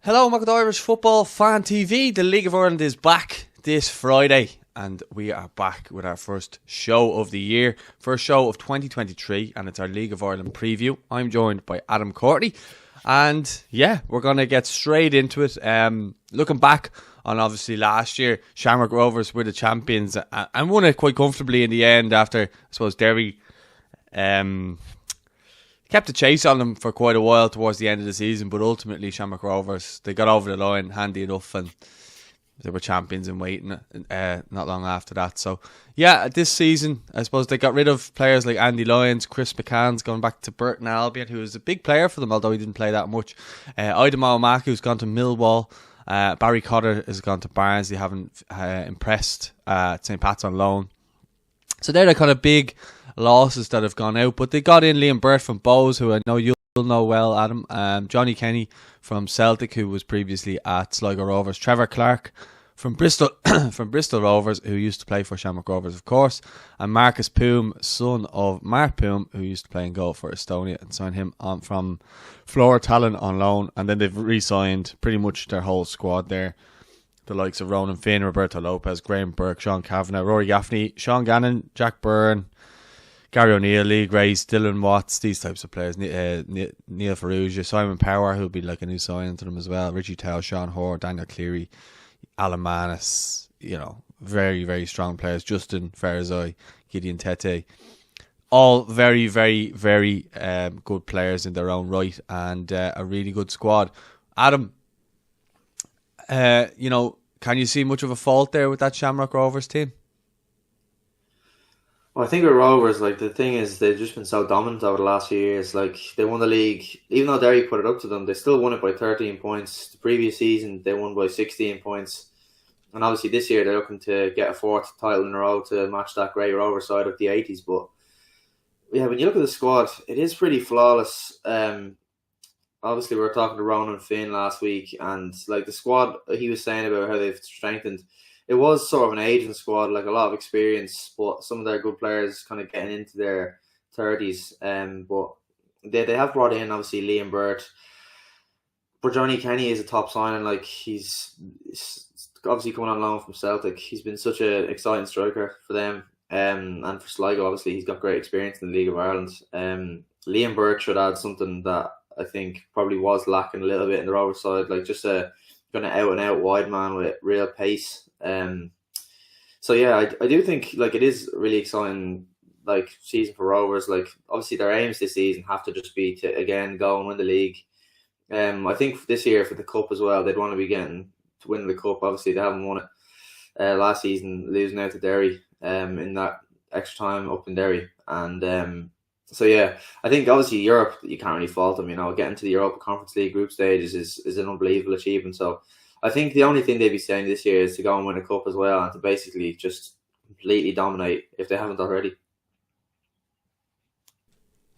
Hello, welcome to Irish Football Fan TV. The League of Ireland is back this Friday, and we are back with our first show of the year, first show of 2023, and it's our League of Ireland preview. I'm joined by Adam Courtney, and yeah, we're going to get straight into it. Looking back on obviously last year, Shamrock Rovers were the champions and won it quite comfortably in the end after, I suppose, Derry kept the chase on them for quite a while towards the end of the season, but ultimately Shamrock Rovers, they got over the line handy enough and they were champions in waiting not long after that. So yeah, this season I suppose they got rid of players like Andy Lyons, Chris McCann's going back to Burton Albion, who was a big player for them, although he didn't play that much. Idemo Maku's gone to Millwall. Barry Cotter has gone to Barnes. They haven't impressed St. Pat's on loan. So they're the kind of big losses that have gone out, but they got in Liam Burt from Bows, who I know you'll know well, Adam. Johnny Kenny from Celtic, who was previously at Sligo Rovers. Trevor Clark from Bristol from Bristol Rovers, who used to play for Shamrock Rovers, of course. And Marcus Poom, son of Mark Poom, who used to play in goal for Estonia, and signed him on from Flora Talon on loan. And then they've re-signed pretty much their whole squad there. The likes of Ronan Finn, Roberto Lopez, Graham Burke, Sean Kavanagh, Rory Gaffney, Sean Gannon, Jack Byrne, Gary O'Neill, Lee Grace, Dylan Watts, these types of players. Neil Ferrugia, Simon Power, who'll be like a new signing to them as well. Richie Tao, Sean Hoare, Daniel Cleary, Alan Manis, very, very strong players. Justin Farazai, Gideon Tete. All very, very, very good players in their own right, and a really good squad. Adam, can you see much of a fault there with that Shamrock Rovers team? Well, I think with Rovers, the thing is, they've just been so dominant over the last few years. They won the league, even though Derry put it up to them, they still won it by 13 points. The previous season, they won by 16 points. And obviously this year, they're looking to get a fourth title in a row to match that great Rovers side of the 80s. But yeah, when you look at the squad, it is pretty flawless. Obviously, we were talking to Ronan Finn last week, and the squad, he was saying about how they've strengthened. It was sort of an aging squad, a lot of experience, but some of their good players kind of getting into their 30s. But they have brought in, obviously, Liam Burt. But Johnny Kenny is a top signing. He's obviously coming on loan from Celtic. He's been such an exciting striker for them. And for Sligo, obviously, he's got great experience in the League of Ireland. Liam Burt should add something that I think probably was lacking a little bit in the Rovers side, just a kind of out-and-out wide man with real pace. So yeah, I do think it is a really exciting season for Rovers. Obviously their aims this season have to just be to again go and win the league. I think this year for the cup as well, they'd want to be getting to win the cup. Obviously they haven't won it last season, losing out to Derry in that extra time up in Derry. And so yeah, I think obviously Europe, you can't really fault them. Getting to the Europa Conference League group stages is an unbelievable achievement. So I think the only thing they'd be saying this year is to go and win a cup as well, and to basically just completely dominate if they haven't already.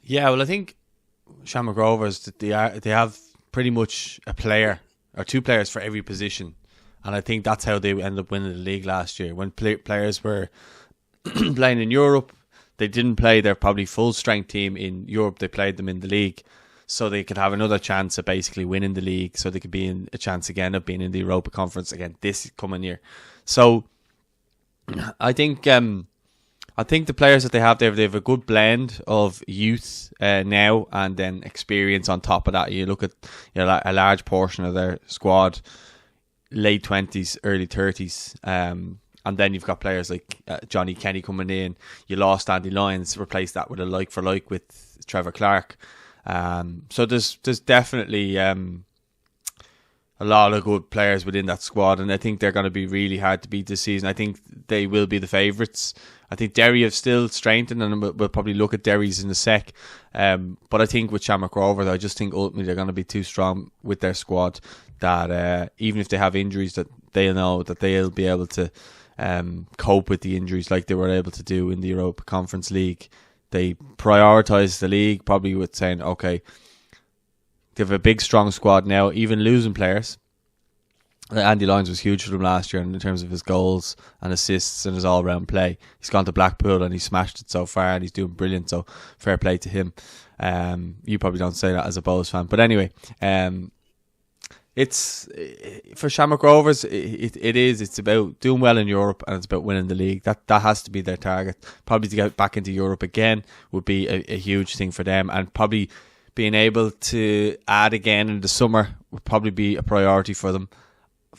Yeah, well, I think Shamrock Rovers, they have pretty much a player or two players for every position, and I think that's how they ended up winning the league last year. When players were playing in Europe, they didn't play their probably full strength team in Europe. They played them in the league, so they could have another chance of basically winning the league, so they could be in a chance again of being in the Europa Conference again this coming year. So I think the players that they have there, they have a good blend of youth now and then experience on top of that. You look at a large portion of their squad, late 20s, early 30s. And then you've got players like Johnny Kenny coming in. You lost Andy Lyons, replaced that with a like for like with Trevor Clark. So there's definitely a lot of good players within that squad, and I think they're going to be really hard to beat this season. I think they will be the favourites. I think Derry have still strengthened, and we'll probably look at Derry's in a sec. But I think with Shamrock Rovers, I just think ultimately they're going to be too strong with their squad that even if they have injuries, that they'll know that they'll be able to cope with the injuries like they were able to do in the Europa Conference League. They prioritise the league probably with saying, okay, they have a big strong squad now, even losing players. Andy Lyons was huge for them last year in terms of his goals and assists and his all-round play. He's gone to Blackpool and he's smashed it so far and he's doing brilliant, so fair play to him. You probably don't say that as a Bows fan, but anyway, it's for Shamrock Rovers. It's about doing well in Europe, and it's about winning the league. That has to be their target. Probably to get back into Europe again would be a huge thing for them, and probably being able to add again in the summer would probably be a priority for them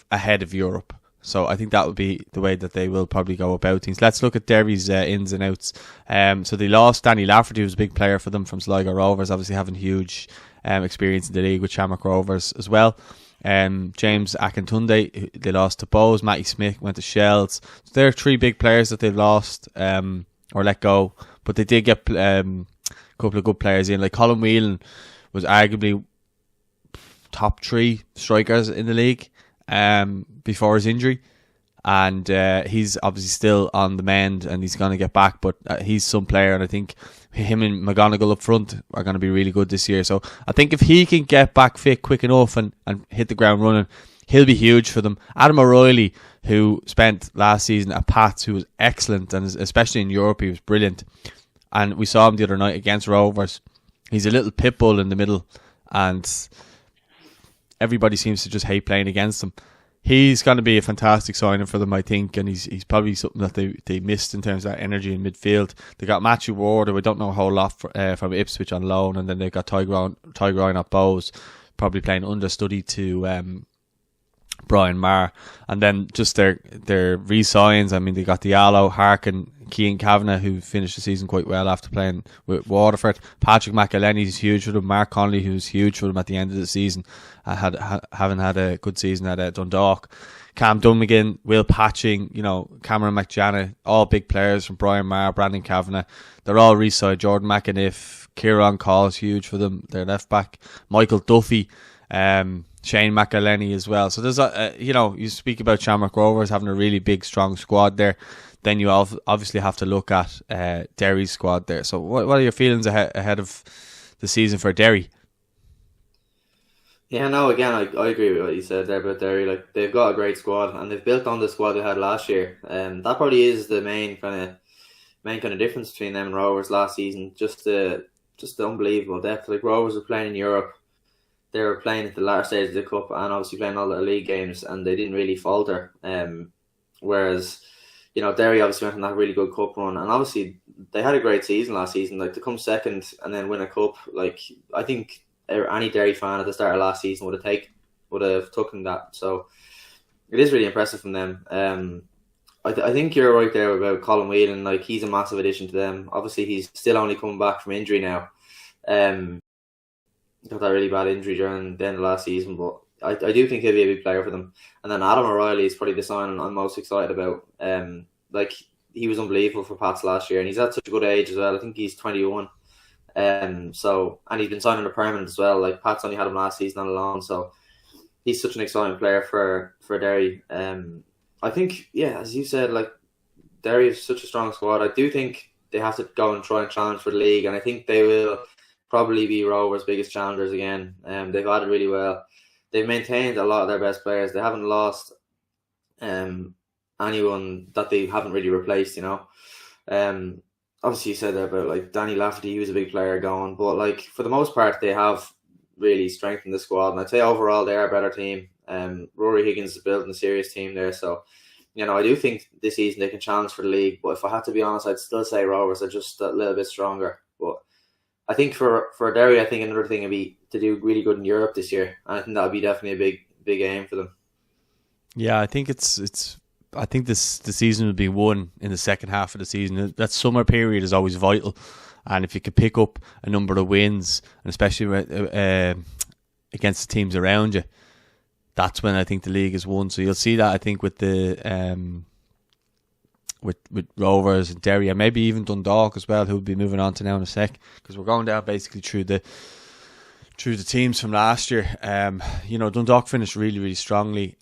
ahead of Europe. So I think that would be the way that they will probably go about things. Let's look at Derry's ins and outs. So they lost Danny Lafferty, who was a big player for them from Sligo Rovers, obviously having huge experience in the league with Shamrock Rovers as well. James Akintunde, they lost to Bows. Matty Smith went to Shells. So there are three big players that they've lost or let go, but they did get a couple of good players in. Like Colin Whelan was arguably top 3 strikers in the league before his injury, and he's obviously still on the mend and he's going to get back, but he's some player, and I think him and McGonigal up front are going to be really good this year. So I think if he can get back fit quick enough and hit the ground running, he'll be huge for them. Adam O'Reilly, who spent last season at Pats, who was excellent, and especially in Europe he was brilliant, and we saw him the other night against Rovers. He's a little pit bull in the middle, and everybody seems to just hate playing against him. He's going to be a fantastic signing for them, I think, and he's probably something that they missed in terms of that energy in midfield. They got Matthew Ward, who I don't know a whole lot from Ipswich on loan, and then they got Ty Ryan at Bows, probably playing understudy to Brian Maher. And then just their re-signs, I mean, they got Diallo, Harkin, Cian Kavanagh, who finished the season quite well after playing with Waterford. Patrick McElhenney is huge for them. Mark Connolly, who's huge for them at the end of the season, having had a good season at Dundalk. Cam Dunmagin, Will Patching, Cameron McJanna, all big players from Brian Maher, Brandon Kavanagh. They're all re-signed. Jordan McAniff, Kieran Call is huge for them. Their left back, Michael Duffy, Shane McElhenney as well. So there's you speak about Shamrock Rovers having a really big, strong squad there. Then you obviously have to look at Derry's squad there. So what are your feelings ahead of the season for Derry? Yeah, no, again, I agree with what you said there about Derry. Like, they've got a great squad, and they've built on the squad they had last year. That probably is the main kind of difference between them and Rovers last season. Just the unbelievable depth. Like, Rovers were playing in Europe. They were playing at the latter stage of the Cup and obviously playing all the league games, and they didn't really falter. Whereas, Derry obviously went on that really good cup run, and obviously they had a great season last season. Like, to come second and then win a cup, like, I think any Derry fan at the start of last season would have taken that. So it is really impressive from them. I think you're right there about Colin Whelan. Like, he's a massive addition to them. Obviously, he's still only coming back from injury now. Got that really bad injury during the end of last season, but I do think he'll be a big player for them. And then Adam O'Reilly is probably the sign I'm most excited about. Like, he was unbelievable for Pats last year, and he's at such a good age as well. I think he's 21. And he's been signing a permanent as well. Like, Pats only had him last season on a loan, so he's such an exciting player for Derry. I think, yeah, as you said, like, Derry is such a strong squad. I do think they have to go and try and challenge for the league, and I think they will probably be Rovers' biggest challengers again. They've added really well. They've maintained a lot of their best players. They haven't lost anyone that they haven't really replaced, Obviously, you said there about, like, Danny Lafferty, he was a big player going, but, like, for the most part, they have really strengthened the squad, and I'd say overall they are a better team. Rory Higgins is building a serious team there, so, I do think this season they can challenge for the league, but if I had to be honest, I'd still say Rovers are just a little bit stronger. But I think for Derry, I think another thing would be to do really good in Europe this year, and I think that would be definitely a big aim for them. Yeah, I think I think the season will be won in the second half of the season. That summer period is always vital, and if you could pick up a number of wins, and especially against the teams around you, that's when I think the league is won. So you'll see that, I think, with the with Rovers and Derry, and maybe even Dundalk as well, who will be moving on to now in a sec, because we're going down basically through the teams from last year. Dundalk finished really, really strongly.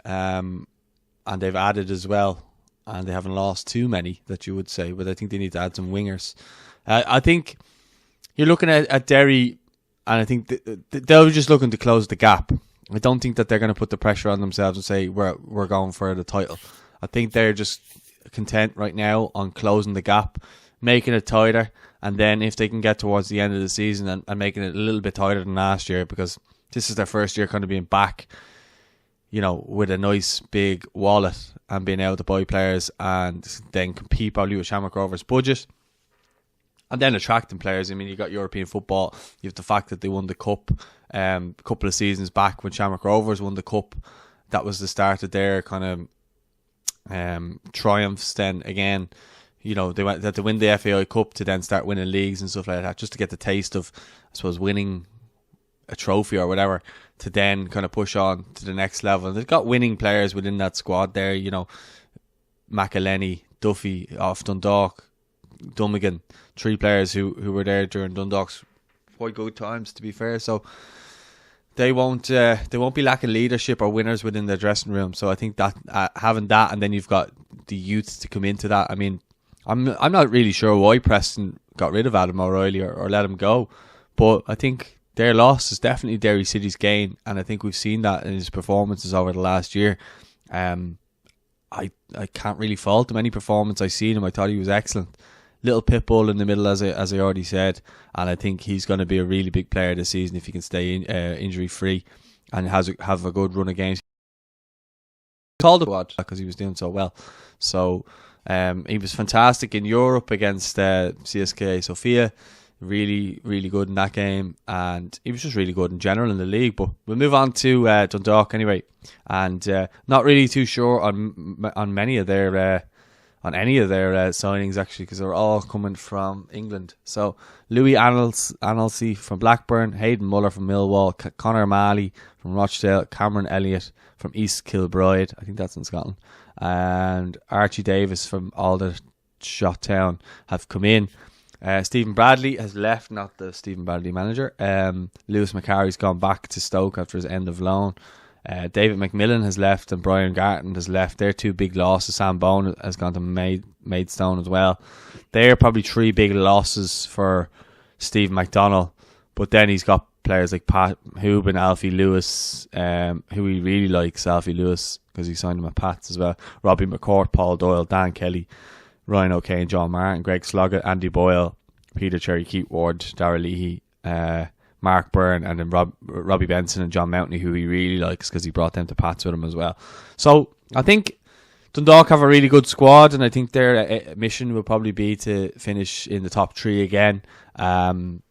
And they've added as well, and they haven't lost too many that you would say, but I think they need to add some wingers. I think you're looking at Derry, and I think they're just looking to close the gap. I don't think that they're going to put the pressure on themselves and say we're going for the title. I think they're just content right now on closing the gap, making it tighter, and then if they can get towards the end of the season and making it a little bit tighter than last year, because this is their first year kind of being back with a nice big wallet and being able to buy players and then compete probably with Shamrock Rovers' budget. And then attracting players. I mean, you got European football. You have the fact that they won the cup a couple of seasons back when Shamrock Rovers won the cup. That was the start of their kind of triumphs. Then again, they had to win the FAI Cup to then start winning leagues and stuff like that, just to get the taste of, I suppose, winning a trophy or whatever, to then kind of push on to the next level. And they've got winning players within that squad there. McElhenney, Duffy off Dundalk, Dummigan, 3 players who were there during Dundalk's quite good times, to be fair. So they won't be lacking leadership or winners within their dressing room. So I think that having that, and then you've got the youth to come into that. I mean, I'm not really sure why Preston got rid of Adam O'Reilly or let him go, but I think their loss is definitely Derry City's gain, and I think we've seen that in his performances over the last year. I can't really fault him. Any performance I've seen him, I thought he was excellent. Little pit bull in the middle, as I already said, and I think he's going to be a really big player this season if he can stay injury free and have a good run of games. He called it because he was doing so well. So he was fantastic in Europe against CSKA Sofia. Really, really good in that game, and he was just really good in general in the league. But we'll move on to Dundalk anyway, and not really too sure on many of their on any of their signings actually, because they're all coming from England. So Louis Annalsey from Blackburn, Hayden Muller from Millwall, Conor Malley from Rochdale, Cameron Elliott from East Kilbride, I think that's in Scotland, and Archie Davis from Aldershot Town have come in. Stephen Bradley has left, not the Stephen Bradley manager. Lewis McCarry's gone back to Stoke after his end of loan. David McMillan has left and Brian Garton has left. They're 2 big losses. Sam Bone has gone to Maidstone as well. They're probably 3 big losses for Steve McDonnell. But then he's got players like Pat Hubin, Alfie Lewis, who he really likes, Alfie Lewis, because he signed him at Pats as well. Robbie McCourt, Paul Doyle, Dan Kelly, Ryan O'Kane, John Martin, Greg Sloggett, Andy Boyle, Peter Cherry, Keith Ward, Darragh Leahy, Mark Byrne, and then Robbie Benson and John Mountney, who he really likes because he brought them to Pats with him as well. So I think Dundalk have a really good squad, and I think their mission will probably be to finish in the top 3 again.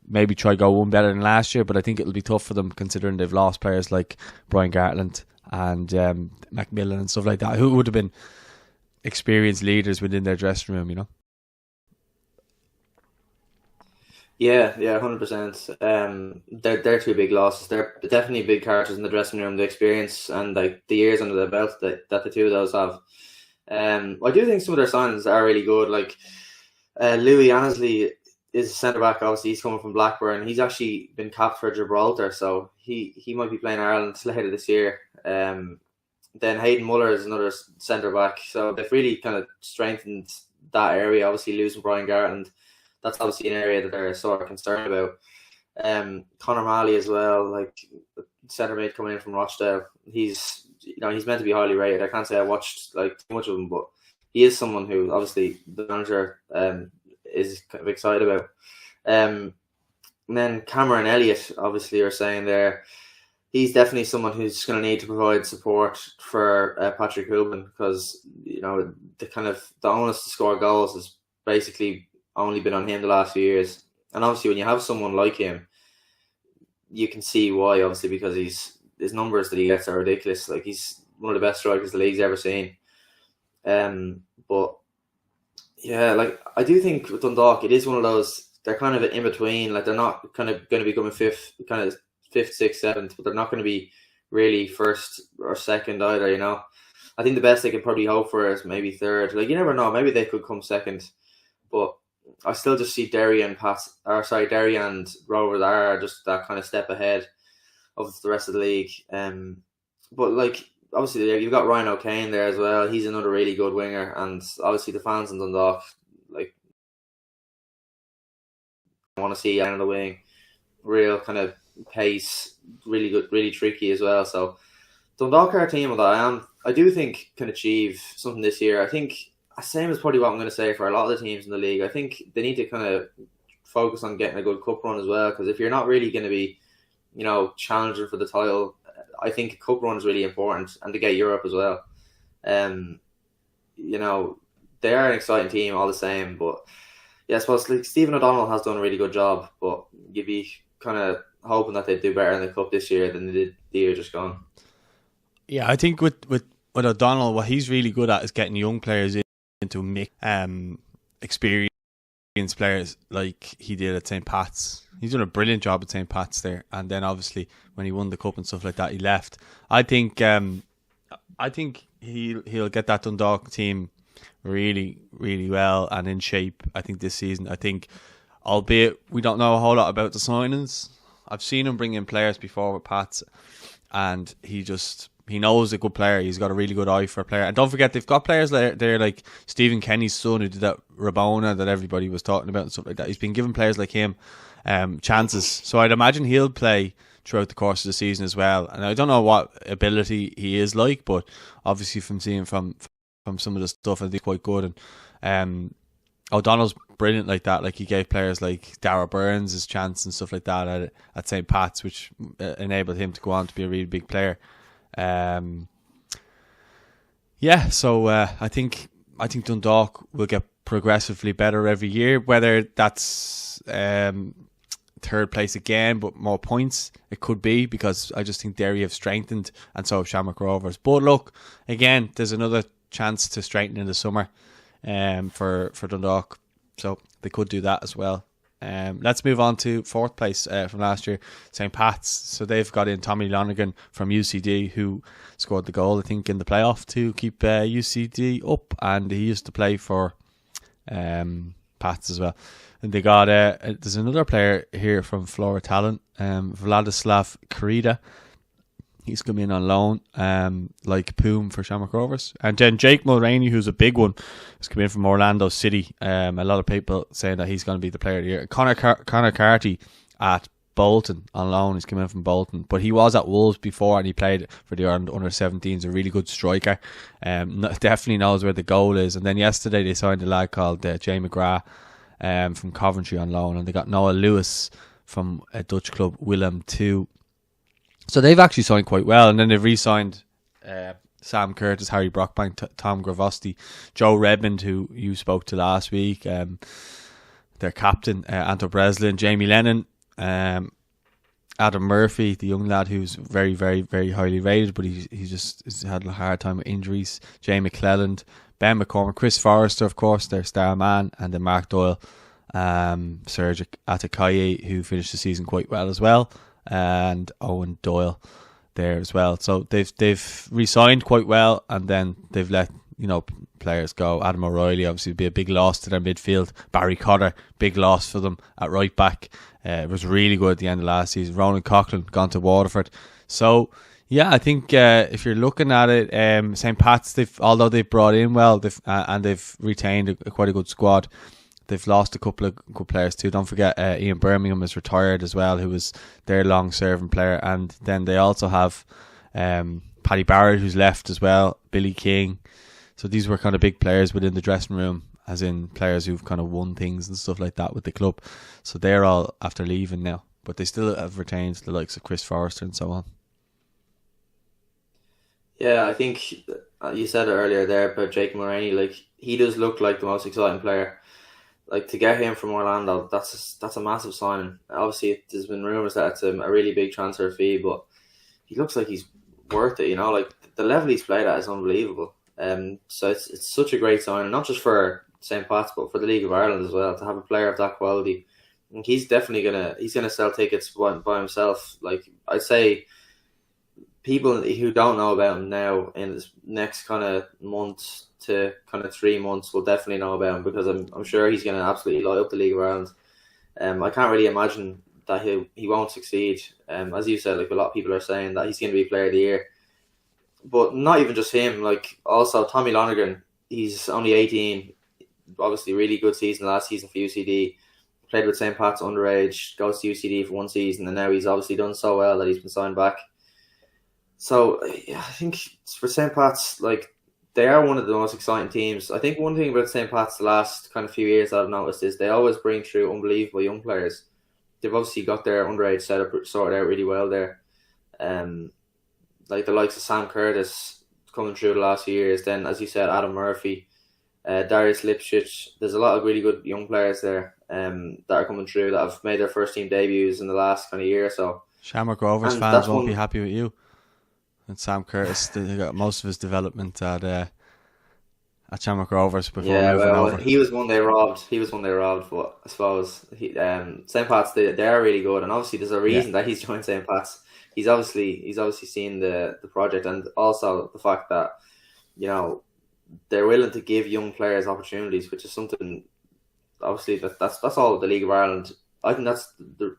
Maybe try go one better than last year, but I think it'll be tough for them considering they've lost players like Brian Gartland and Macmillan and stuff like that, who would have been experienced leaders within their dressing room, Yeah, 100%. They're 2 big losses. They're definitely big characters in the dressing room. The experience and the years under their belt that the 2 of those have. I do think some of their signings are really good. Like Louis Annesley is a centre back. Obviously, he's coming from Blackburn. He's actually been capped for Gibraltar, so he might be playing Ireland later this year. Then Hayden Muller is another centre back. So they've really kind of strengthened that area. Obviously, losing Brian Gartland, that's obviously an area that they're sort of concerned about. Conor Malley as well, like centre mate coming in from Rochdale. He's meant to be highly rated. I can't say I watched too much of him, but he is someone who obviously the manager is kind of excited about. And then Cameron Elliott, obviously, you're saying there, he's definitely someone who's going to need to provide support for Patrick Hubin, because the onus to score goals has basically only been on him the last few years. And obviously, when you have someone like him, you can see why. Obviously, because his numbers that he gets are ridiculous. Like, he's one of the best strikers the league's ever seen. But yeah, like, I do think with Dundalk, it is one of those. They're kind of in between. Like, they're not kind of going to be coming fifth, sixth, seventh, but they're not going to be really first or second either. I think the best they could probably hope for is maybe third. Like, you never know. Maybe they could come second, but I still just see Derry and Rovers are just that kind of step ahead of the rest of the league. But like, obviously you've got Ryan O'Kane there as well. He's another really good winger, and obviously the fans in Dundalk want to see down the wing, real kind of pace, really good, really tricky as well. So Dundalk are a team that I do think can achieve something this year. I think same as probably what I'm going to say for a lot of the teams in the league. I think they need to kind of focus on getting a good cup run as well, because if you're not really going to be, challenging for the title, I think a cup run is really important, and to get Europe as well. Um, they are an exciting team all the same, but yeah, I suppose like Stephen O'Donnell has done a really good job, but you'd be kind of hoping that they do better in the cup this year than they did the year just gone. Yeah, I think with O'Donnell, what he's really good at is getting young players into mix, experienced players like he did at St. Pat's. He's done a brilliant job at St. Pat's there, and then obviously when he won the cup and stuff like that, he left. I think he'll get that Dundalk team really, really well and in shape. I think this season. I think, albeit we don't know a whole lot about the signings, I've seen him bring in players before with Pats, and he knows a good player. He's got a really good eye for a player. And don't forget, they've got players there like Stephen Kenny's son, who did that Rabona that everybody was talking about and stuff like that. He's been giving players like him chances. So I'd imagine he'll play throughout the course of the season as well. And I don't know what ability he is like, but obviously from seeing from some of the stuff, I think quite good. And O'Donnell's brilliant like that. Like he gave players like Darragh Burns his chance and stuff like that at St. Pat's, which enabled him to go on to be a really big player. So I think Dundalk will get progressively better every year. Whether that's third place again, but more points, it could be, because I just think Derry have strengthened, and so have Shamrock Rovers. But look, again, there's another chance to strengthen in the summer for Dundalk, so they could do that as well. Let's move on to fourth place from last year, St. Pat's. So they've got in Tommy Lonergan from UCD, who scored the goal, I think, in the playoff to keep UCD up, and he used to play for Pats as well. And they got there's another player here from Flora Talent, Vladislav Karida. He's come in on loan, like Poom for Shamrock Rovers. And then Jake Mulroney, who's a big one, has come in from Orlando City. A lot of people saying that he's going to be the player of the year. Connor Carty at Bolton on loan. He's come in from Bolton, but he was at Wolves before, and he played for the Ireland under-17s. A really good striker. Definitely knows where the goal is. And then yesterday they signed a lad called Jay McGrath from Coventry on loan, and they got Noah Lewis from a Dutch club, Willem II. So they've actually signed quite well, and then they've re-signed Sam Curtis, Harry Brockbank, Tom Gravosti, Joe Redmond, who you spoke to last week, their captain, Anto Breslin, Jamie Lennon, Adam Murphy, the young lad who's very, very, very highly rated, but he's had a hard time with injuries, Jay McClelland, Ben McCormick, Chris Forrester, of course, their star man, and then Mark Doyle, Serge Atakaye, who finished the season quite well as well, and Owen Doyle there as well. So they've re-signed quite well, and then they've let players go. Adam O'Reilly obviously would be a big loss to their midfield. Barry Cotter, big loss for them at right back. It was really good at the end of last season. Ronan Coughlin gone to Waterford. So yeah, I think if you're looking at it, St. Pat's, although they've brought in well, they've retained quite a good squad. They've lost a couple of good players too. Don't forget Ian Birmingham is retired as well, who was their long-serving player. And then they also have Paddy Barrett, who's left as well, Billy King. So these were kind of big players within the dressing room, as in players who've kind of won things and stuff like that with the club. So they're all after leaving now, but they still have retained the likes of Chris Forrester and so on. Yeah, I think you said it earlier there about Jake Mulroney. Like, he does look like the most exciting player. Like, to get him from Orlando, that's a massive signing. Obviously, there's been rumours that it's a really big transfer fee, but he looks like he's worth it. Like the level he's played at is unbelievable. So it's such a great signing, not just for St. Pat's, but for the League of Ireland as well, to have a player of that quality. And he's definitely gonna sell tickets by himself. Like, I'd say, people who don't know about him now in this next kind of month to kind of 3 months will definitely know about him, because I'm sure he's going to absolutely light up the League of Ireland. I can't really imagine that he won't succeed. As you said, like, a lot of people are saying that he's going to be Player of the Year, but not even just him. Like, also Tommy Lonergan, he's only 18. Obviously, really good season last season for UCD. Played with St. Pat's underage, goes to UCD for one season, and now he's obviously done so well that he's been signed back. So yeah, I think for St. Pat's, like, they are one of the most exciting teams. I think one thing about St. Pat's the last kind of few years that I've noticed is they always bring through unbelievable young players. They've obviously got their underage setup sorted out really well there. like the likes of Sam Curtis coming through the last few years. Then, as you said, Adam Murphy, Darius Lipschitz. There's a lot of really good young players there that are coming through that have made their first team debuts in the last kind of year or so. Shamrock Rovers And fans won't be happy with you. And Sam Curtis, they got most of his development at Shamrock Rovers before moving over. He was one they robbed. But I suppose St. Pat's they are really good, and obviously there's a reason that he's joined St. Pat's. He's obviously seen the project, and also the fact that they're willing to give young players opportunities, which is something obviously that's all the League of Ireland. I think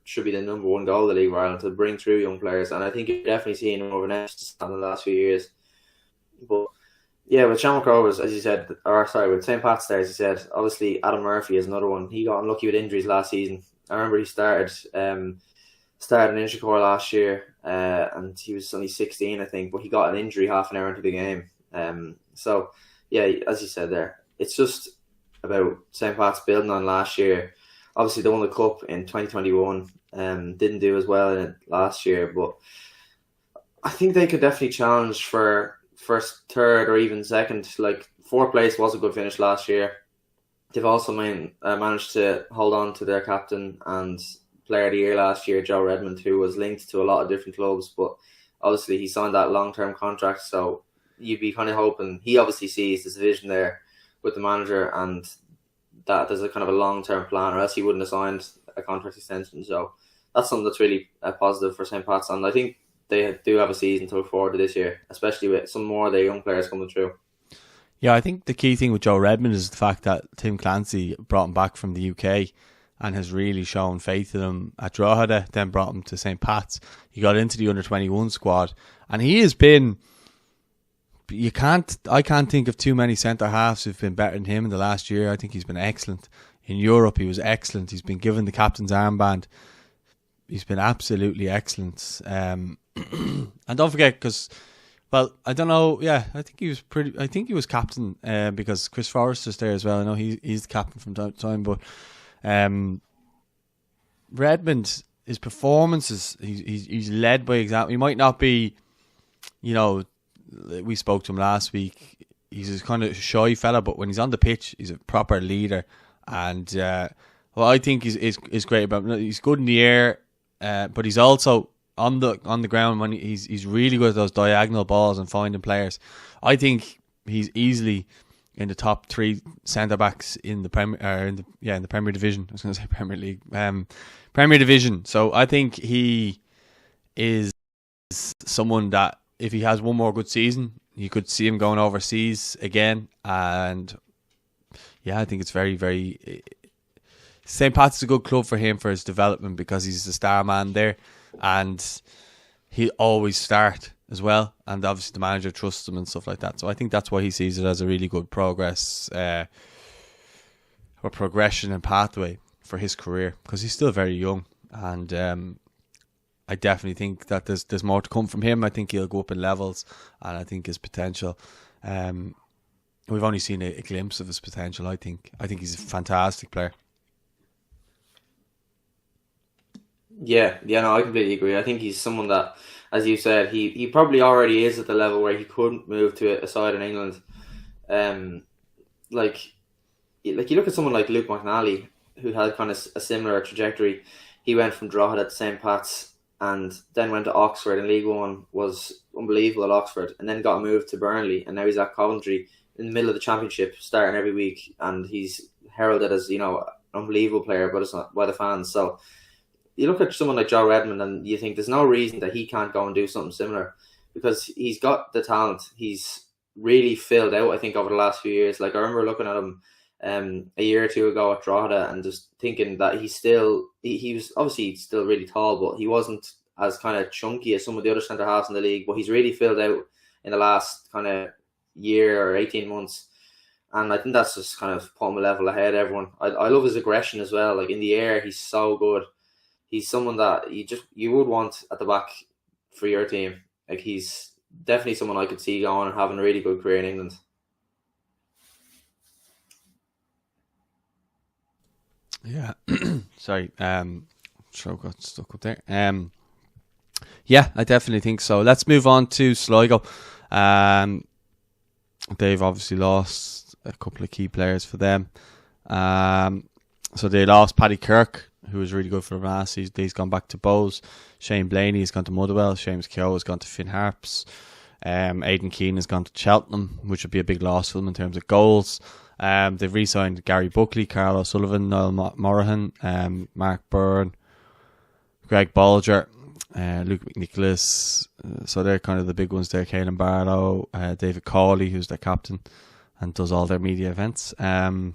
should be the number one goal of the League of Ireland, to bring through young players, and I think you're definitely seeing more of an emphasis on the last few years. But yeah, with Shamrock Rovers, as you said, with St. Pat's there, as you said, obviously Adam Murphy is another one. He got unlucky with injuries last season. I remember he started in Inchicore last year, and he was only 16, I think, but he got an injury half an hour into the game. So yeah, as you said there, it's just about St. Pat's building on last year. Obviously, they won the cup in 2021. Didn't do as well in it last year, but I think they could definitely challenge for first, third, or even second. Like, fourth place was a good finish last year. They've also managed to hold on to their captain and player of the year last year, Joe Redmond, who was linked to a lot of different clubs, but obviously he signed that long-term contract, so you'd be kind of hoping he obviously sees this vision there with the manager, and that there's a kind of a long-term plan, or else he wouldn't have signed a contract extension. So that's something that's really positive for St. Pat's, and I think they do have a season to look forward to this year, especially with some more of their young players coming through. Yeah, I think the key thing with Joe Redmond is the fact that Tim Clancy brought him back from the UK and has really shown faith in him at Drogheda, then brought him to St. Pat's. He got into the under-21 squad, and he has been... I can't think of too many centre-halves who've been better than him in the last year. I think he's been excellent. In Europe, he was excellent. He's been given the captain's armband. He's been absolutely excellent. And don't forget, because... Well, I don't know. Yeah, I think he was captain because Chris Forrester's there as well. I know he's the captain from time to time. But Redmond, his performances, he's led by example. He might not be, we spoke to him last week. He's a kind of shy fella, but when he's on the pitch, he's a proper leader. And what I think is great about him, he's good in the air, but he's also on the ground when he's really good at those diagonal balls and finding players. I think he's easily in the top 3 centre backs in the Premier Division. I was going to say Premier League, Premier Division. So I think he is someone that if he has one more good season, you could see him going overseas again. And yeah, I think it's very, very. St. Pat's is a good club for him for his development because he's the star man there. And he'll always start as well, and obviously the manager trusts him and stuff like that. So I think that's why he sees it as a really good progression and pathway for his career, because he's still very young, and I definitely think that there's more to come from him. I think he'll go up in levels, and I think his potential. We've only seen a glimpse of his potential. I think he's a fantastic player. Yeah, no, I completely agree. I think he's someone that, as you said, he probably already is at the level where he could move to a side in England. Like you look at someone like Luke McNally, who had kind of a similar trajectory. He went from Drogheda to St. Pat's and then went to Oxford in League One, was unbelievable at Oxford, and then got moved to Burnley, and now he's at Coventry in the middle of the Championship, starting every week, and he's heralded as, an unbelievable player, but it's not by the fans. So you look at someone like Joe Redmond and you think there's no reason that he can't go and do something similar, because he's got the talent. He's really filled out, I think, over the last few years. Like, I remember looking at him a year or two ago at Drogheda and just thinking that he was obviously still really tall, but he wasn't as kind of chunky as some of the other centre-halves in the league. But he's really filled out in the last kind of year or 18 months. And I think that's just kind of put him a level ahead of everyone. I love his aggression as well. Like, in the air, he's so good. He's someone that you would want at the back for your team. Like, he's definitely someone I could see going and having a really good career in England. Yeah, sorry, throat got stuck up there. Yeah, I definitely think so. Let's move on to Sligo. They've obviously lost a couple of key players for them. So they lost Paddy Kirk, who was really good for them last season. He's gone back to Bowes. Shane Blaney has gone to Motherwell. Seamus Keogh has gone to Finn Harps. Aidan Keane has gone to Cheltenham, which would be a big loss for them in terms of goals. They've re-signed Gary Buckley, Carl O'Sullivan, Niall Morahan, Mark Byrne, Greg Bolger, Luke McNicholas. So they're kind of the big ones there. Caelan Barlow, David Cawley, who's their captain and does all their media events. And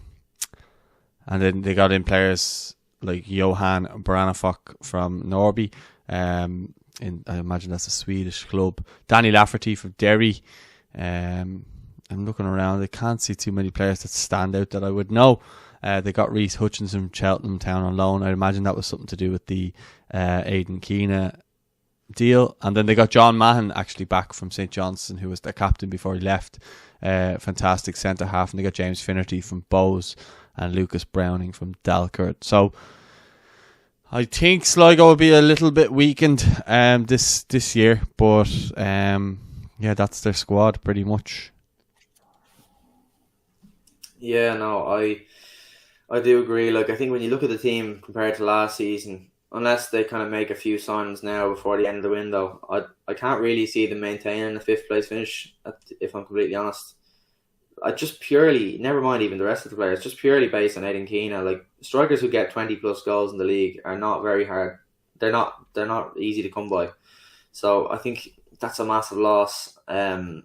then they got in players like Johan Branafok from Norby. I imagine that's a Swedish club. Danny Lafferty from Derry. I'm looking around. I can't see too many players that stand out that I would know. They got Reece Hutchinson from Cheltenham Town on loan. I imagine that was something to do with the Aidan Keane deal. And then they got John Mahon actually back from St Johnstone, who was their captain before he left. Fantastic centre half. And they got James Finnerty from Bowes and Lucas Browning from Dalkurd. So I think Sligo will be a little bit weakened this year, but yeah, that's their squad pretty much. Yeah, no, I do agree. Like, I think when you look at the team compared to last season, unless they kind of make a few signings now before the end of the window, I can't really see them maintaining a 5th place finish, if I'm completely honest. I just purely, never mind even the rest of the players, just purely based on Aidan Keane. Like, strikers who get 20 plus goals in the league are not very hard. They're not easy to come by. So I think that's a massive loss. I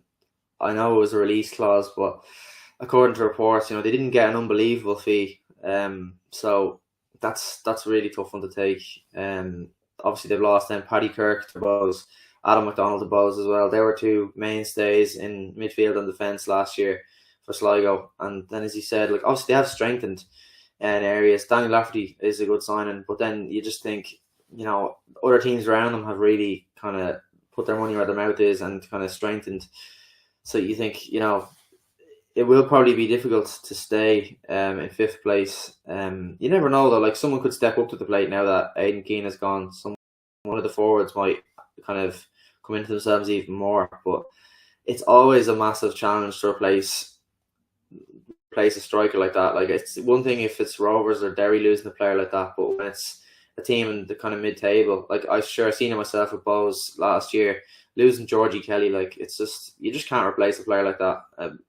know it was a release clause, but according to reports, they didn't get an unbelievable fee. So that's a really tough one to take. Obviously they've lost then Paddy Kirk to Bowes, Adam McDonald to Bowes as well. They were two mainstays in midfield and defence last year for Sligo. And then, as you said, like, obviously they have strengthened in areas. Danny Lafferty is a good signing, but then you just think, other teams around them have really kind of put their money where their mouth is and kind of strengthened. So you think, it will probably be difficult to stay in 5th place. You never know though, like, someone could step up to the plate now that Aidan Keane has gone. One of the forwards might kind of come into themselves even more, but it's always a massive challenge to replace a striker like that. Like, it's one thing if it's Rovers or Derry losing a player like that, but when it's a team in the kind of mid-table, like I've seen it myself with Bowes last year, losing Georgie Kelly, like, it's just, you just can't replace a player like that.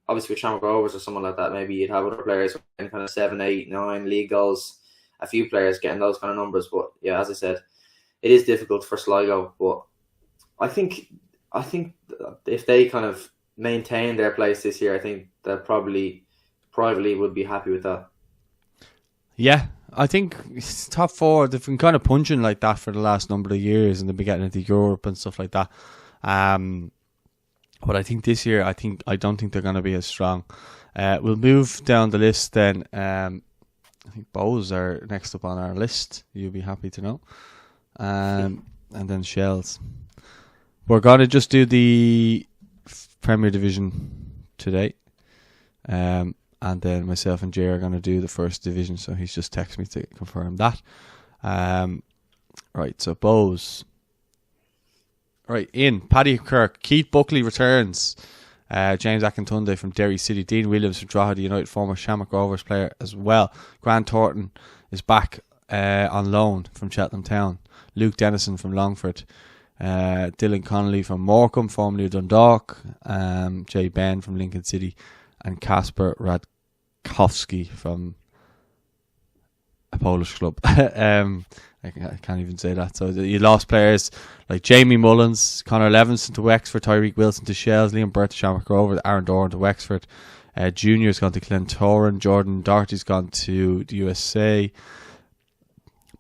Obviously with Shamrock Rovers or someone like that, maybe you'd have other players getting kind of 7, 8, 9 league goals, a few players getting those kind of numbers. But yeah, as I said, it is difficult for Sligo, but I think if they kind of maintain their place this year, I think they'll probably privately would be happy with that. Yeah, I think it's top 4. They've been kind of punching like that for the last number of years, and they've been getting into Europe and stuff like that. But I think this year, I don't think they're going to be as strong. We'll move down the list then. I think Bowes are next up on our list. You'll be happy to know. And then Shells. We're going to just do the Premier Division today. And then myself and Jay are going to do the First Division. So he's just texted me to confirm that. Right, so Bowes. Right, in Paddy Kirk, Keith Buckley returns. James Akintunde from Derry City, Dean Williams from Drogheda United, former Shamrock Rovers player as well. Grant Thornton is back on loan from Cheltenham Town. Luke Dennison from Longford. Dylan Connolly from Morecambe, formerly Dundalk. Jay Ben from Lincoln City. And Kasper Radkowski from a Polish club. I can't even say that. So you lost players like Jamie Mullins, Conor Levinson to Wexford, Tyreek Wilson to Shells, Liam Burt to Shamrock Rovers, Aaron Doran to Wexford. Junior's gone to Glentoran, Jordan Doherty's gone to the USA,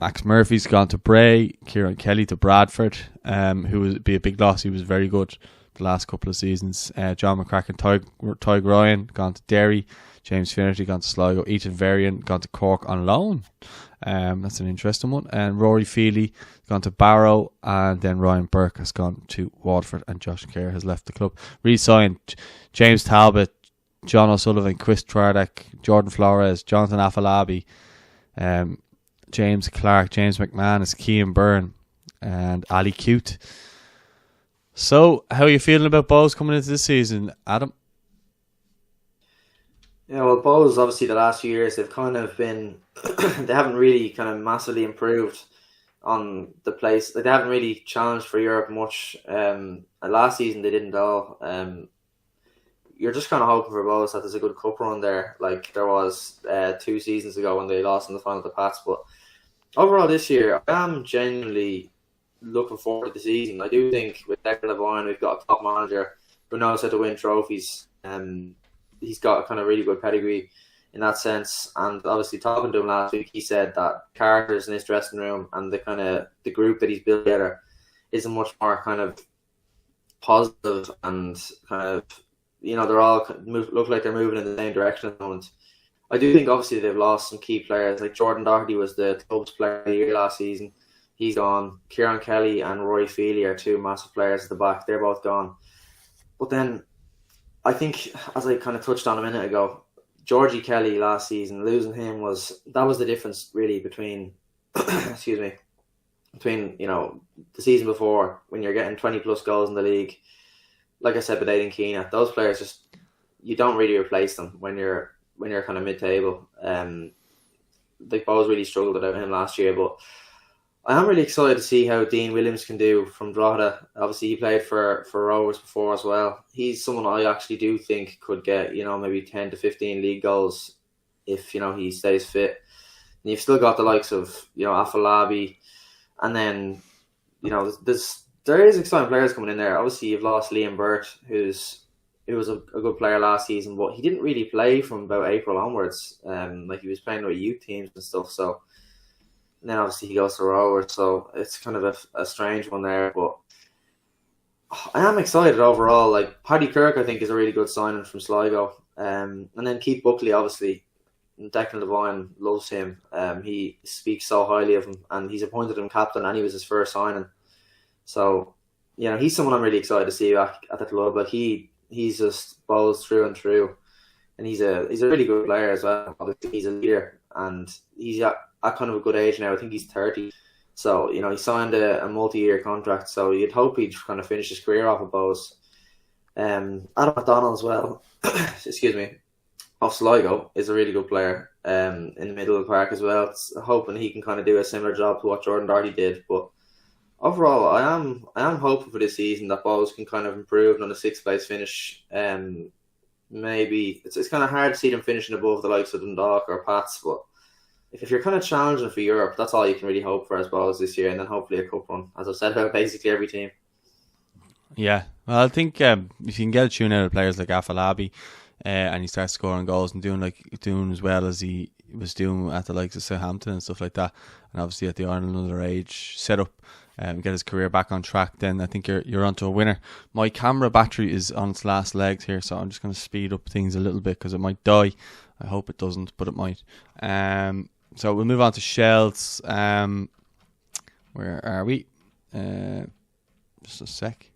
Max Murphy's gone to Bray, Kieran Kelly to Bradford, who would be a big loss. He was very good the last couple of seasons. John McCracken, Tyg Ryan gone to Derry, James Finnerty gone to Sligo, Ethan Varian gone to Cork on loan. That's an interesting one. And Rory Feely gone to Barrow, and then Ryan Burke has gone to Waterford, and Josh Kerr has left the club. Re-signed James Talbot, John O'Sullivan, Chris Twardek, Jordan Flores, Jonathan Afalabi, James Clark, James McManus, Cian Byrne, and Ali Cute. So, how are you feeling about Bows coming into this season, Adam? Yeah, well, Bows, obviously the last few years they've kind of been they haven't really kind of massively improved on the place. Like, they haven't really challenged for Europe much. Last season they didn't at all. You're just kind of hoping for Bows that there's a good cup run there, like there was 2 seasons ago when they lost in the final to Pats. But overall this year, I am genuinely looking forward to the season. I do think with Declan Levine, we've got a top manager who knows how to win trophies. He's got a kind of really good pedigree in that sense. And obviously, talking to him last week, he said that characters in his dressing room and the group that he's built together is a much more kind of positive and kind of, they're all look like they're moving in the same direction at the moment. I do think obviously they've lost some key players. Like Jordan Doherty was the club's player of the year last season. He's gone. Kieran Kelly and Roy Feely are 2 massive players at the back. They're both gone. But then I think, as I kind of touched on a minute ago, Georgie Kelly last season, losing him was the difference really between between the season before, when you're getting 20 plus goals in the league. Like I said with Aidan Keena, those players just, you don't really replace them when you're kind of mid-table. The Bows really struggled without him last year, but I am really excited to see how Dean Williams can do from Drogheda. Obviously, he played for Rovers before as well. He's someone I actually do think could get, maybe 10 to 15 league goals if, he stays fit. And you've still got the likes of, Afolabi, and then, there is exciting players coming in there. Obviously, you've lost Liam Burt, who was a good player last season, but he didn't really play from about April onwards. Like he was playing with youth teams and stuff. So, and then obviously he goes to Rovers, so it's kind of a strange one there. But I am excited overall. Like Paddy Kirk, I think, is a really good signing from Sligo. And then Keith Buckley, obviously, Declan Levine loves him. He speaks so highly of him, and he's appointed him captain, and he was his first signing. So, he's someone I'm really excited to see back at the club. Like he's just balls through and through, and he's a really good player as well. Obviously, he's a leader, and he's at kind of a good age now. I think he's 30. So, he signed a multi-year contract, so you'd hope he'd kind of finish his career off at Bows. Adam McDonald as well, excuse me, off Sligo, is a really good player in the middle of the park as well. It's hoping he can kind of do a similar job to what Jordan Doherty did. But overall, I am hoping for this season that Bows can kind of improve on a 6th place finish. Maybe it's kind of hard to see them finishing above the likes of Dundalk or Pats, but if you're kind of challenging for Europe, that's all you can really hope for as Bows this year, and then hopefully a cup run, as I've said about basically every team. Yeah, well, I think if you can get a tune out of players like Afolabi, and he starts scoring goals and doing as well as he was doing at the likes of Southampton and stuff like that, and obviously at the Ireland underage setup, get his career back on track, then I think you're onto a winner. My camera battery is on its last legs here, so I'm just going to speed up things a little bit because it might die. I hope it doesn't, but it might. So we'll move on to Shells. Where are we? Just a sec.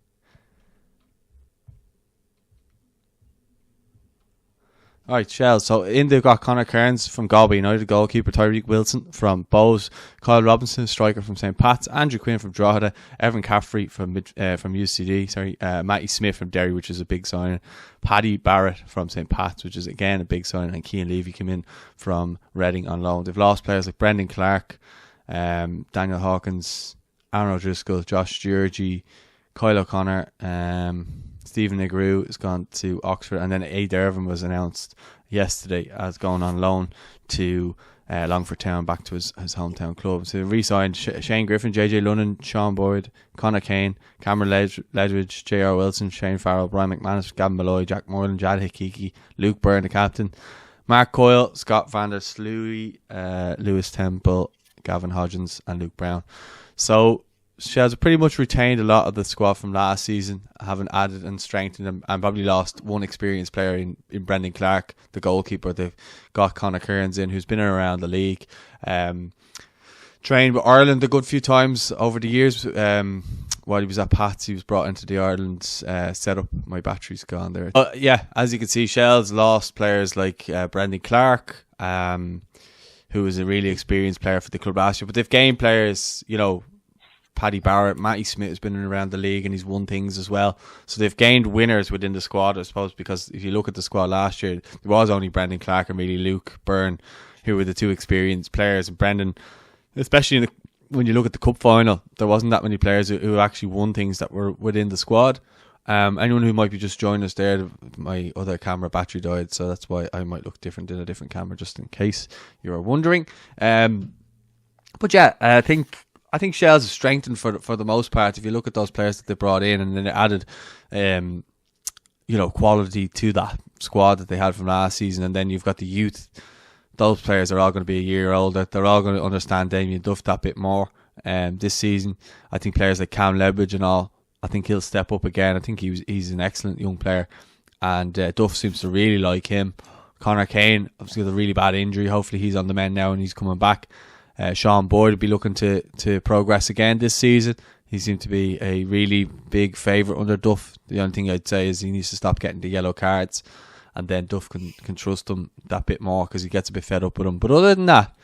Alright, Shells. So in they've got Conor Kearns from Galway United, goalkeeper Tyreek Wilson from Bows, Kyle Robinson, striker from St. Pat's, Andrew Quinn from Drogheda, Evan Caffrey from UCD, Matty Smith from Derry, which is a big signing, Paddy Barrett from St. Pat's, which is again a big signing, and Cian Levy came in from Reading on loan. They've lost players like Brendan Clark, Daniel Hawkins, Aaron O'Driscoll, Josh Georgie, Kyle O'Connor, Stephen Negru has gone to Oxford, and then A. Dervin was announced yesterday as going on loan to Longford Town, back to his hometown club. So re-signed Shane Griffin, JJ Lunnan, Sean Boyd, Conor Kane, Cameron Ledridge, J.R. Wilson, Shane Farrell, Brian McManus, Gavin Malloy, Jack Moreland, Jad Hikiki, Luke Byrne, the captain, Mark Coyle, Scott van der Sluy, Lewis Temple, Gavin Hodgins, and Luke Brown. So Shells have pretty much retained a lot of the squad from last season, having added and strengthened them, and probably lost one experienced player in Brendan Clark, the goalkeeper. They've got Conor Kearns in, who's been around the league, trained with Ireland a good few times over the years. While he was at Pats, he was brought into the Ireland setup. My battery's gone there. Yeah, as you can see, Shells lost players like Brendan Clark, who was a really experienced player for the club last year, but they've gained players, Paddy Barrett, Matty Smith has been around the league and he's won things as well. So they've gained winners within the squad, I suppose, because if you look at the squad last year, there was only Brendan Clark and really Luke Byrne who were the two experienced players. And Brendan, especially when you look at the cup final, there wasn't that many players who actually won things that were within the squad. Anyone who might be just joining us there, my other camera battery died, so that's why I might look different in a different camera, just in case you were wondering. But yeah, I think Shels is strengthened for the most part. If you look at those players that they brought in, and then they added, quality to that squad that they had from last season, and then you've got the youth. Those players are all going to be a year older. They're all going to understand Damien Duff that bit more. This season, I think players like Cam Ledbridge and all, I think he'll step up again. I think he's an excellent young player, and Duff seems to really like him. Connor Kane obviously got a really bad injury. Hopefully he's on the mend now and he's coming back. Sean Boyd will be looking to progress again this season. He seemed to be a really big favourite under Duff. The only thing I'd say is he needs to stop getting the yellow cards, and then Duff can trust him that bit more because he gets a bit fed up with him. But other than that,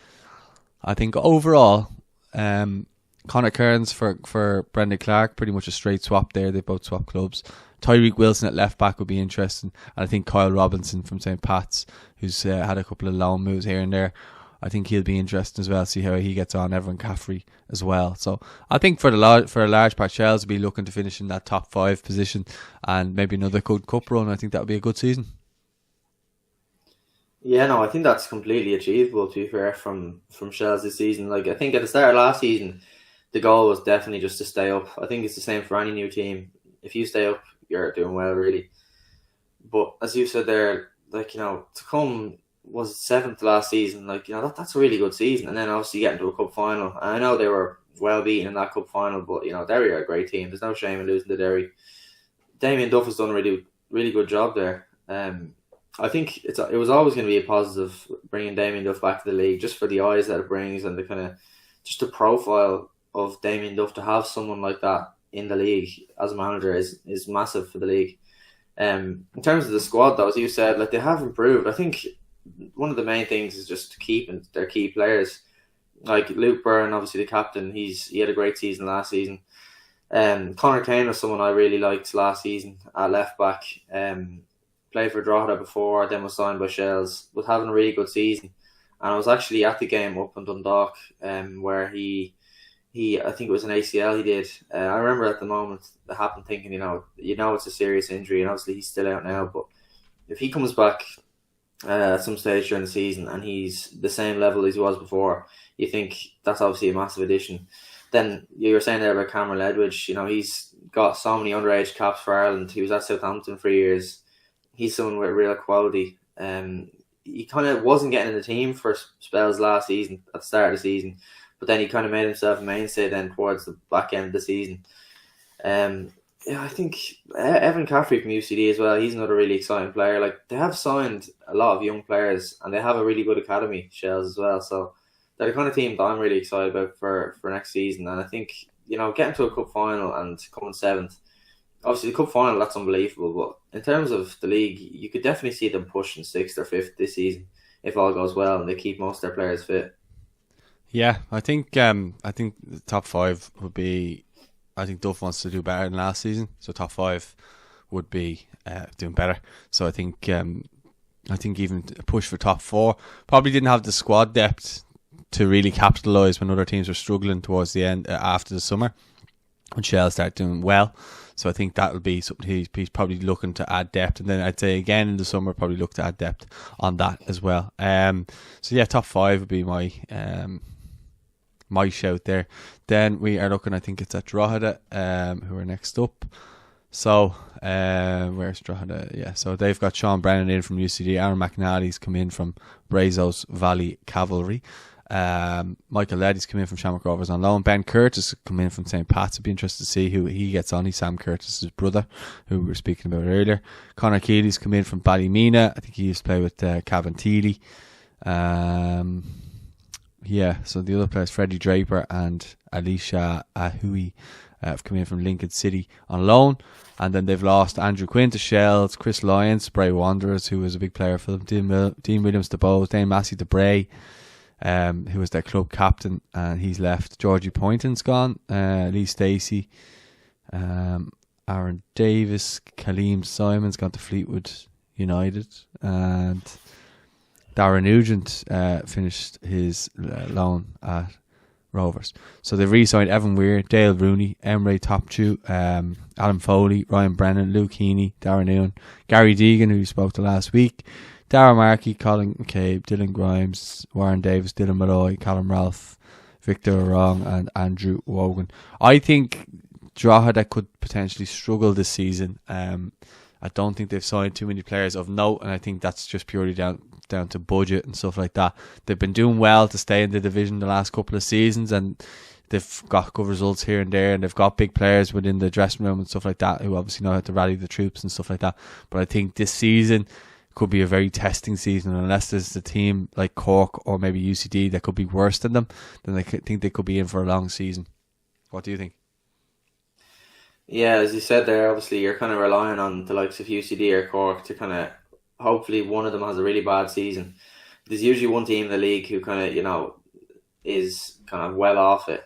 I think overall, Connor Kearns for Brendan Clark, pretty much a straight swap there. They both swap clubs. Tyreek Wilson at left back would be interesting, and I think Kyle Robinson from St. Pat's, who's had a couple of loan moves here and there, I think he'll be interesting as well. See how he gets on. Evan Caffrey as well. So I think for a large part, Shels will be looking to finish in that top 5 position, and maybe another good cup run. I think that would be a good season. Yeah, no, I think that's completely achievable, to be fair, from Shels this season. Like, I think at the start of last season, the goal was definitely just to stay up. I think it's the same for any new team. If you stay up, you're doing well, really. But as you said there, like, to come was 7th last season, like, that's a really good season. And then obviously getting to a cup final. And I know they were well beaten in that cup final, but, Derry are a great team. There's no shame in losing to Derry. Damien Duff has done a really, really good job there. I think it was always going to be a positive bringing Damien Duff back to the league, just for the eyes that it brings and the kind of just the profile of Damien Duff. To have someone like that in the league as a manager is massive for the league. In terms of the squad, though, as you said, like, they have improved. I think one of the main things is just keeping their key players, like Luke Byrne, obviously the captain. He had a great season last season. Connor Kane was someone I really liked last season at left back. Played for Drogheda before, then was signed by Shels. Was having a really good season, and I was actually at the game up in Dundalk, where he I think it was an ACL he did. I remember at the moment it happened, thinking, it's a serious injury, and obviously he's still out now. But if he comes back at some stage during the season and he's the same level as he was before, you think that's obviously a massive addition. Then you were saying there about Cameron Ledwidge. He's got so many underage caps for Ireland. He was at Southampton for years. He's someone with real quality. He kind of wasn't getting in the team for spells last season, at the start of the season, but then he kind of made himself a mainstay then towards the back end of the season. I think Evan Caffrey from UCD as well, he's another really exciting player. Like, they have signed a lot of young players, and they have a really good academy, Shels, as well. So they're the kind of team that I'm really excited about for next season. And I think, getting to a cup final and coming 7th, obviously the cup final, that's unbelievable. But in terms of the league, you could definitely see them pushing 6th or 5th this season if all goes well and they keep most of their players fit. Yeah, I think the top 5 would be. I think Duff wants to do better than last season, so top 5 would be doing better. So I think even a push for top 4. Probably didn't have the squad depth to really capitalise when other teams were struggling towards the end after the summer, when Shell started doing well. So I think that will be something he's probably looking to add depth, and then I'd say again in the summer probably look to add depth on that as well. So yeah, top 5 would be my shout there. Then we are looking, I think it's at Drogheda, who are next up. So where's Drogheda? Yeah, so they've got Sean Brennan in from UCD. Aaron McNally's come in from Brazos Valley Cavalry. Michael Leddy's come in from Shamrock Rovers on loan. Ben Curtis come in from St. Pat's. It'd be interesting to see who he gets on. He's Sam Curtis's brother, who we were speaking about earlier. Connor Keeley's come in from Ballymena. I think he used to play with Cavan Teely. Yeah, so the other players, Freddie Draper and Alicia Ahui, have come in from Lincoln City on loan. And then they've lost Andrew Quinn to Shels, Chris Lyons, Bray Wanderers, who was a big player for them, Dean Williams to Bows, Dane Massey to Bray, who was their club captain, and he's left. Georgie Poynton's gone. Lee Stacey, Aaron Davis, Kaleem Simon's gone to Fleetwood United, and Darren Nugent finished his loan at Rovers. So they've re-signed Evan Weir, Dale Rooney, Emre Topchu, Adam Foley, Ryan Brennan, Luke Heaney, Darren Ewan, Gary Deegan, who you spoke to last week, Darren Markey, Colin McCabe, Dylan Grimes, Warren Davis, Dylan Malloy, Callum Ralph, Victor Orong, and Andrew Wogan. I think Drogheda could potentially struggle this season. I don't think they've signed too many players of note, and I think that's just purely down to budget and stuff like that. They've been doing well to stay in the division the last couple of seasons, and they've got good results here and there, and they've got big players within the dressing room and stuff like that who obviously know how to rally the troops and stuff like that. But I think this season could be a very testing season, unless there's a team like Cork or maybe UCD that could be worse than them. Then I think they could be in for a long season. What do you think? Yeah, as you said there, obviously you're kind of relying on the likes of UCD or Cork to kind of, hopefully one of them has a really bad season. There's usually one team in the league who kind of, is kind of well off it.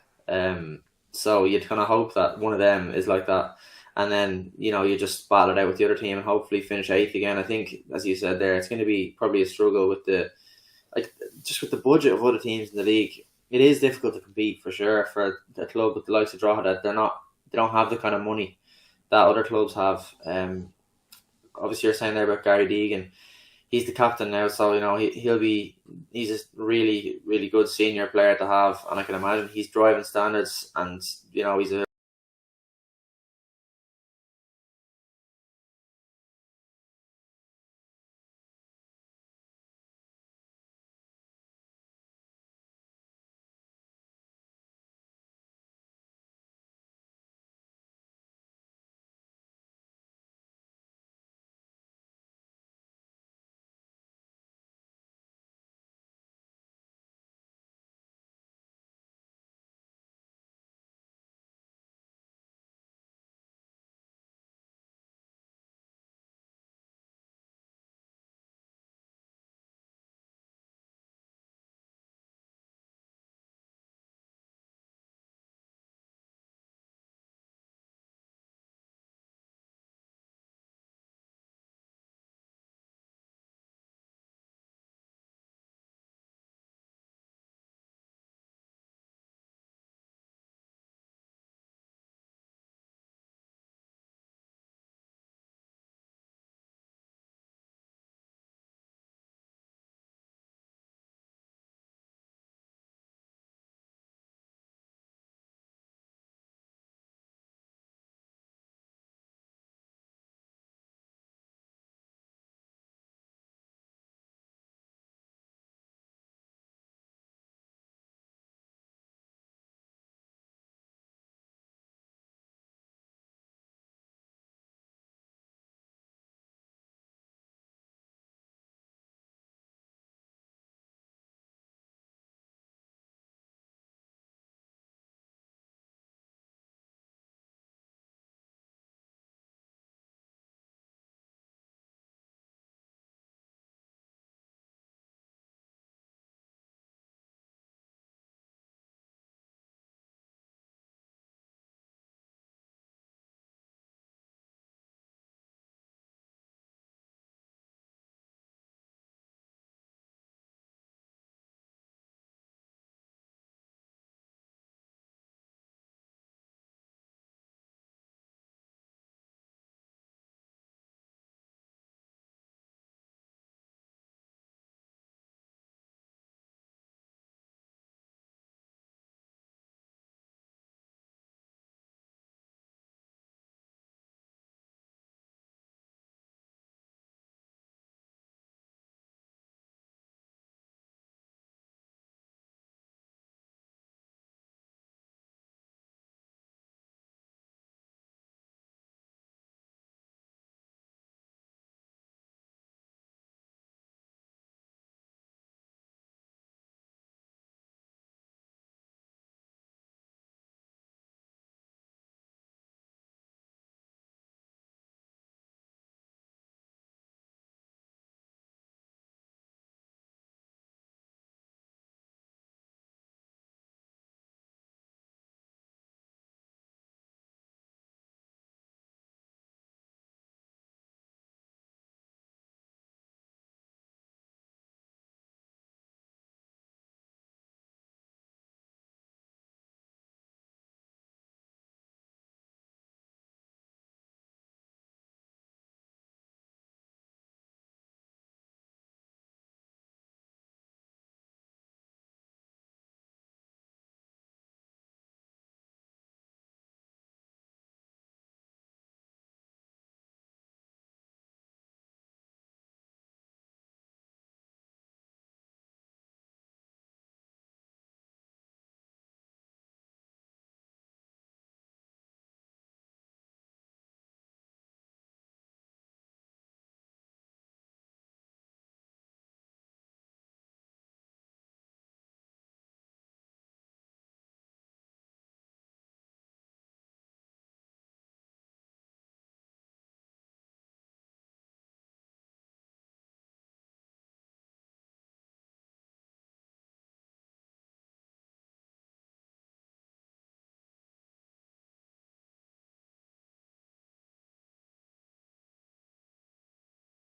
So you'd kind of hope that one of them is like that. And then, you just battle it out with the other team and hopefully finish 8th again. I think, as you said there, it's going to be probably a struggle with just with the budget of other teams in the league. It is difficult to compete for sure for a club with the likes of Drogheda. They don't have the kind of money that other clubs have. Obviously, you're saying there about Gary Deegan. He's the captain now, so he's a really, really good senior player to have, and I can imagine he's driving standards, and he's a